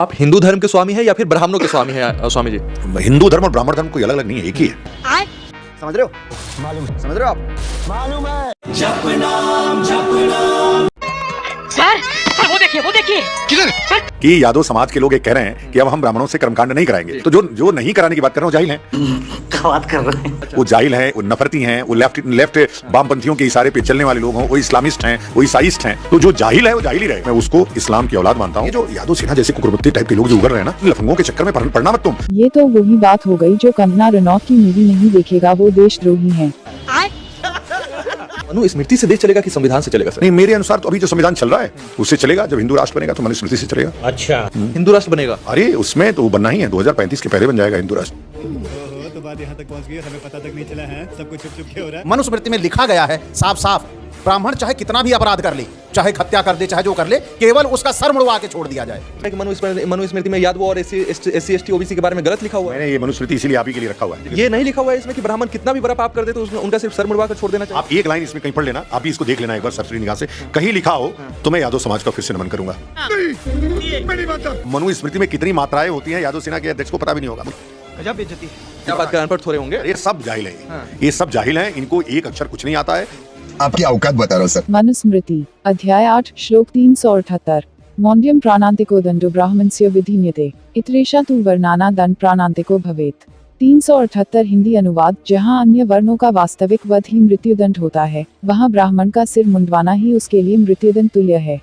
आप हिंदू धर्म के स्वामी हैं या फिर ब्राह्मणों के स्वामी हैं स्वामी जी? हिंदू धर्म और ब्राह्मण धर्म कोई अलग अलग नहीं है, एक ही है। समझ रहे हो? मालूम है। समझ रहे हो आप? मालूम है। जप नाम सर वो देखिए किधर कि यादव समाज के लोग एक कह रहे हैं कि अब हम ब्राह्मणों से कर्मकांड नहीं कराएंगे। तो जो नहीं कराने की बात कर रहा हूँ जाहिल हैं। क्या बात कर रहे हैं? वो जाहिल हैं, वो नफरती हैं, वो लेफ्ट वामपंथियों के इशारे पे चलने वाले लोग हों, वो इस्लामिस्ट हैं, वो ईसाइस्ट हैं। तो जो जाहिल है वो जाहिल ही रहे। मैं उसको इस्लाम की औलाद मानता हूँ। ये जो यादव सिन्हा जैसे कुकुरमुत्ती टाइप के लोग जो उगर रहे हैं ना, लफंगों के चक्कर में पड़ना मत तुम। ये तो वही बात हो गई जो कंगना रनौत की मूवी नहीं देखेगा वो देशद्रोही है। मनुस्मृति से देश चलेगा कि संविधान से चलेगा सर? नहीं, मेरे अनुसार तो अभी जो संविधान चल रहा है उससे चलेगा। जब हिंदू राष्ट्र बनेगा तो मनुस्मृति से चलेगा। अच्छा, हिंदू राष्ट्र बनेगा? अरे उसमें तो बनना ही है, 2035 के पहले बन जाएगा हिंदू राष्ट्र। तो बात यहाँ तक पहुँच गई, हमें पता तक नहीं चला है, सब कुछ छुप के हो रहा है। मनुस्मृति में लिखा गया है साफ साफ, ब्राह्मण चाहे कितना भी अपराध कर ले, चाहे हत्या कर दे, चाहे जो कर ले, केवल उसका सर मुड़वा के छोड़ दिया जाए। मनुस्मृति में यादव और SC ST OBC के बारे में गलत लिखा हुआ है। मैंने ये मनुस्मृति इसीलिए आप ही के लिए रखा हुआ है। ये नहीं लिखा हुआ है इसमें कि ब्राह्मण कितना भी बड़ा पाप कर दे तो उनका सिर्फ सर मुड़वा कर छोड़ देना चाहिए। आप एक लाइन इसमें कहीं पढ़ लेना, आप भी इसको देख लेना एक बार सरसरी निगाह से। कहीं लिखा हो तो मैं यादव समाज का फिर से नमन करूंगा। मनुस्मृति में कितनी मात्राएं होती हैं यादव सेना के अध्यक्ष को पता भी नहीं होगा। गजब बेइज्जती है। क्या बात कर अनपढ़ थोड़े होंगे? ये सब जाहिल है, ये सब जाहिल हैं, इनको एक अक्षर कुछ नहीं आता है। आपकी औकात बता रहा हूँ सर। मनुस्मृति अध्याय 8 श्लोक 378 मौंड्यम प्राणांतिको दंडो ब्राह्मणस्य विधिन्यते इतरेषा तु वर्णाना दंड प्राणांतिको भवेत्। 378 हिंदी अनुवाद। जहाँ अन्य वर्णों का वास्तविक वध ही मृत्युदंड होता है, वहाँ ब्राह्मण का सिर मुंडवाना ही उसके लिए मृत्युदंड तुल्य है।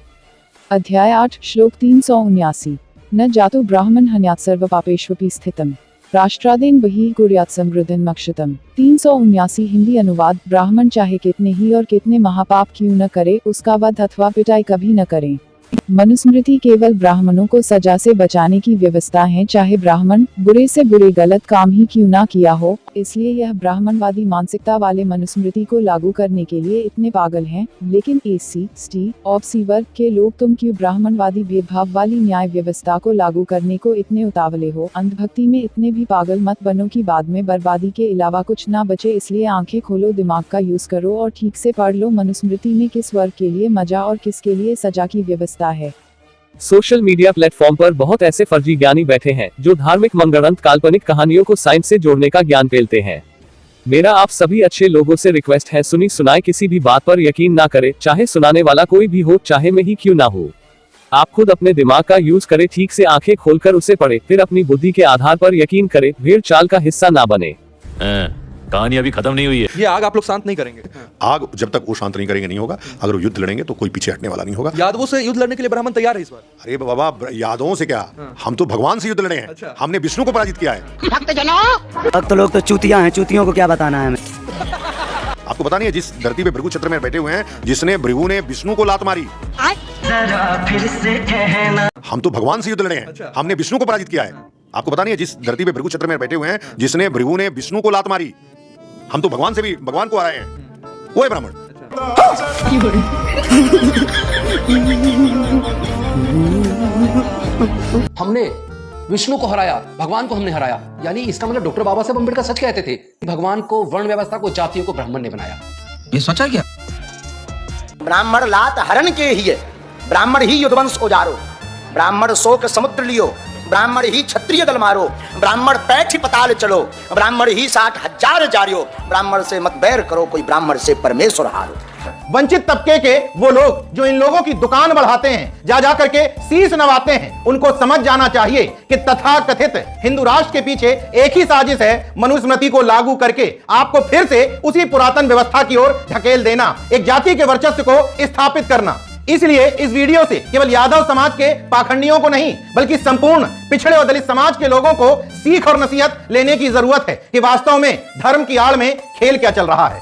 अध्याय 8 श्लोक 379 न जातो ब्राह्मण हन्यात् सर्व पापेष्वपि स्थितम् राष्ट्रादेन बहिः कुर्यात् समृद्धं मक्षतम्। 379 हिंदी अनुवाद। ब्राह्मण चाहे कितने ही और कितने महापाप क्यों न करे, उसका वध अथवा पिटाई कभी न करें। मनुस्मृति केवल ब्राह्मणों को सजा से बचाने की व्यवस्था है, चाहे ब्राह्मण बुरे से बुरे गलत काम ही क्यों ना किया हो। इसलिए यह ब्राह्मणवादी मानसिकता वाले मनुस्मृति को लागू करने के लिए इतने पागल हैं। लेकिन SC ST OBC वर्ग के लोग तुम क्यों ब्राह्मणवादी भेदभाव वाली न्याय व्यवस्था को लागू करने को इतने उतावले हो? अंधभक्ति में इतने भी पागल मत बनो कि बाद में बर्बादी के अलावा कुछ ना बचे। इसलिए आंखें खोलो, दिमाग का यूज करो और ठीक से पढ़ लो मनुस्मृति में किस वर्ग के लिए मजा और किसके लिए सजा की व्यवस्था है। सोशल मीडिया प्लेटफॉर्म पर बहुत ऐसे फर्जी ज्ञानी बैठे हैं जो धार्मिक मंगलंत काल्पनिक कहानियों को साइंस से जोड़ने का ज्ञान पेलते हैं। मेरा आप सभी अच्छे लोगों से रिक्वेस्ट है, सुनी सुनाए किसी भी बात पर यकीन ना करे, चाहे सुनाने वाला कोई भी हो, चाहे मैं ही क्यों ना हो। आप खुद अपने दिमाग का यूज करे, ठीक से आंखें खोलकर उसे पढ़े, फिर अपनी बुद्धि के आधार पर यकीन करे, भेड़ चाल का हिस्सा ना बने। कहानी अभी खत्म नहीं हुई है। ये आग आप लोग शांत नहीं करेंगे? आग जब तक वो शांत नहीं करेंगे नहीं होगा। अगर वो युद्ध लड़ेंगे तो कोई पीछे हटने वाला नहीं होगा। यादवों से युद्ध लड़ने के लिए ब्राह्मण तैयार है इस बार? अरे बाबा, यादवों से क्या, हम तो भगवान से युद्ध लड़े हैं। अच्छा। हमने विष्णु को पराजित किया है। भक्त लोग तो चूतियां हैं, चूतियों को क्या बताना है हमें। आपको पता नहीं है जिस धरती पे भृगु छत्र में बैठे हुए हैं, जिसने भृगु ने विष्णु को लात मारी, हम तो भगवान से युद्ध लड़े हैं। अच्छा। हमने विष्णु को पराजित किया है। आपको पता नहीं है जिस धरती पे भृगु छत्र में बैठे हुए हैं, जिसने भृगु ने विष्णु को लात मारी, हम तो भगवान से भी भगवान को हराए हैं। वो है ब्राह्मण। हमने विष्णु को हराया, भगवान को हमने हराया। यानी इसका मतलब डॉक्टर बाबा साहब अम्बेडकर सच कहते थे, भगवान को, वर्ण व्यवस्था को, जातियों को ब्राह्मण ने बनाया। ये सोचा क्या? ब्राह्मण लात हरण के ही है, ब्राह्मण ही युद्धवंश उजारो, ब्राह्मण शोक समुद्र लियो, ब्राह्मण ही क्षत्रिय दल मारो, ब्राह्मण पैठ पताल चलो, ब्राह्मण ही 60,000 जारियो, ब्राह्मण से मत बैर करो, कोई ब्राह्मण से परमेश्वर हारो। वंचित तबके के वो लोग जो इन लोगों की दुकान बढ़ाते हैं, जा करके शीश नवाते हैं, उनको समझ जाना चाहिए कि तथाकथित हिंदू राष्ट्र के पीछे एक ही साजिश है, मनुस्मृति को लागू करके आपको फिर से उसी पुरातन व्यवस्था की ओर ढकेल देना, एक जाति के वर्चस्व को स्थापित करना। इसलिए इस वीडियो से केवल यादव समाज के पाखंडियों को नहीं, बल्कि संपूर्ण पिछड़े और दलित समाज के लोगों को सीख और नसीहत लेने की जरूरत है कि वास्तव में धर्म की आड़ में खेल क्या चल रहा है।